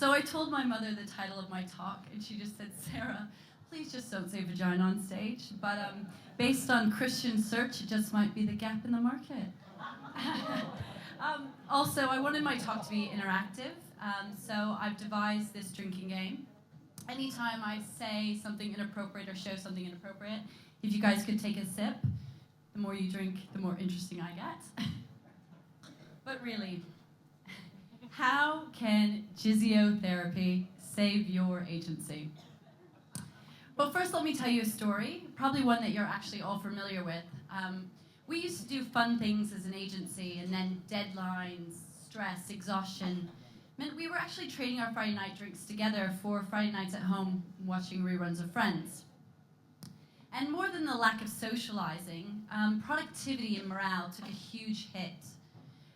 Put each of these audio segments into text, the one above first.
So I told my mother the title of my talk, and she just said, Sarah, please just don't say vagina on stage. But based on Christian search, it just might be the gap in the market. Also, I wanted my talk to be interactive, so I've devised this drinking game. Anytime I say something inappropriate or show something inappropriate, if you guys could take a sip, the more you drink, the more interesting I get. But really, how can Jizziotherapy save your agency? Well, first let me tell you a story, probably one that you're actually all familiar with. We used to do fun things as an agency, and then deadlines, stress, exhaustion meant we were actually trading our Friday night drinks together for Friday nights at home watching reruns of Friends. And more than the lack of socializing, productivity and morale took a huge hit.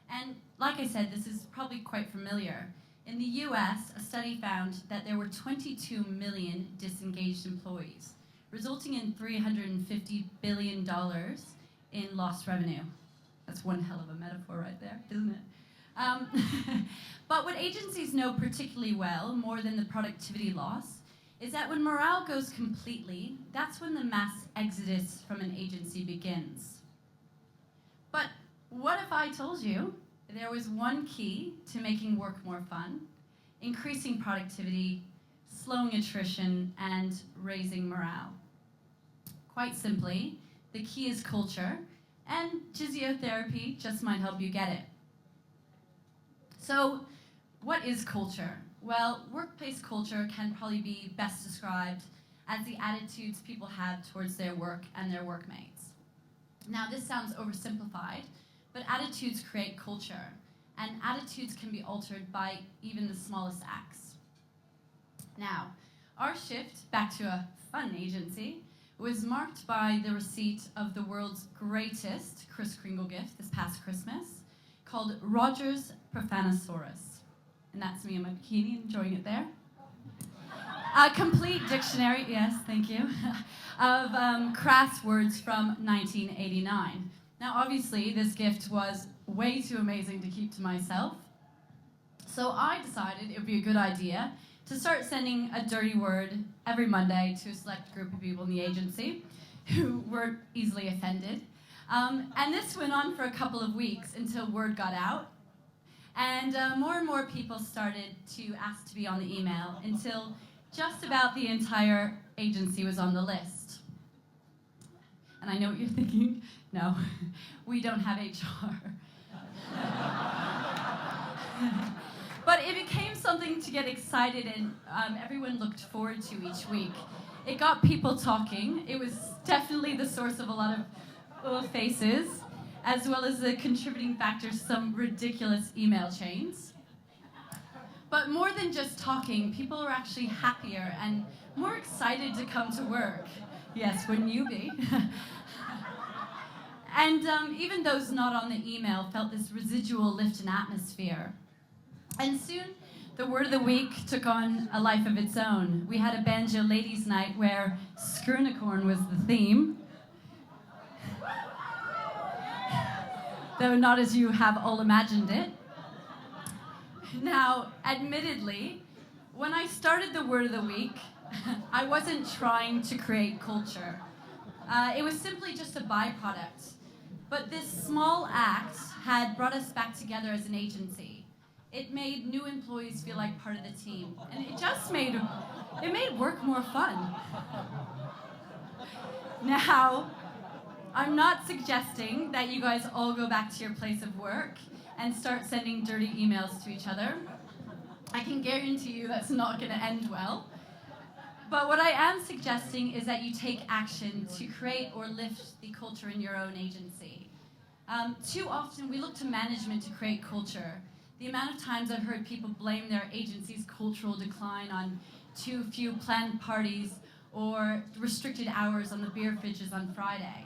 And like I said, this is probably quite familiar. In the US, a study found that there were 22 million disengaged employees, resulting in $350 billion in lost revenue. That's one hell of a metaphor right there, isn't it? But what agencies know particularly well, more than the productivity loss, is that when morale goes completely, that's when the mass exodus from an agency begins. But what if I told you there was one key to making work more fun, increasing productivity, slowing attrition, and raising morale? Quite simply, the key is culture, and Jizziotherapy just might help you get it. So, what is culture? Well, workplace culture can probably be best described as the attitudes people have towards their work and their workmates. Now, this sounds oversimplified, but attitudes create culture, and attitudes can be altered by even the smallest acts. Now, our shift back to a fun agency was marked by the receipt of the world's greatest Kris Kringle gift this past Christmas, called Roger's Profanosaurus. And that's me in my bikini enjoying it there. A complete dictionary, yes, thank you, of crass words from 1989. Now, obviously, this gift was way too amazing to keep to myself. So I decided it would be a good idea to start sending a dirty word every Monday to a select group of people in the agency who were easily offended. And this went on for a couple of weeks until word got out. And more people started to ask to be on the email until just about the entire agency was on the list. And I know what you're thinking. No, we don't have HR. But it became something to get excited and everyone looked forward to each week. It got people talking. It was definitely the source of a lot of faces, as well as a contributing factor to some ridiculous email chains. But more than just talking, people are actually happier and more excited to come to work. Yes, wouldn't you be? And even those not on the email felt this residual lift in atmosphere. And soon, the word of the week took on a life of its own. We had a Banjo Ladies' Night where Screunicorn was the theme. Though not as you have all imagined it. Now, admittedly, when I started the word of the week, I wasn't trying to create culture. It was simply just a byproduct. But this small act had brought us back together as an agency. It made new employees feel like part of the team. And it just made work more fun. Now, I'm not suggesting that you guys all go back to your place of work and start sending dirty emails to each other. I can guarantee you that's not going to end well. But what I am suggesting is that you take action to create or lift the culture in your own agency. Too often we look to management to create culture. The amount of times I've heard people blame their agency's cultural decline on too few planned parties or restricted hours on the beer fridges on Friday.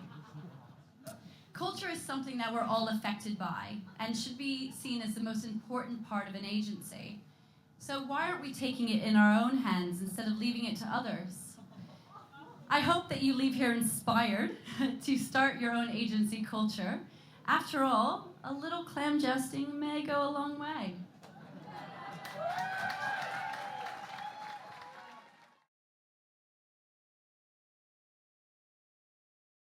Culture is something that we're all affected by and should be seen as the most important part of an agency. So why aren't we taking it in our own hands instead of leaving it to others? I hope that you leave here inspired to start your own agency culture. After all, a little clam jousting may go a long way.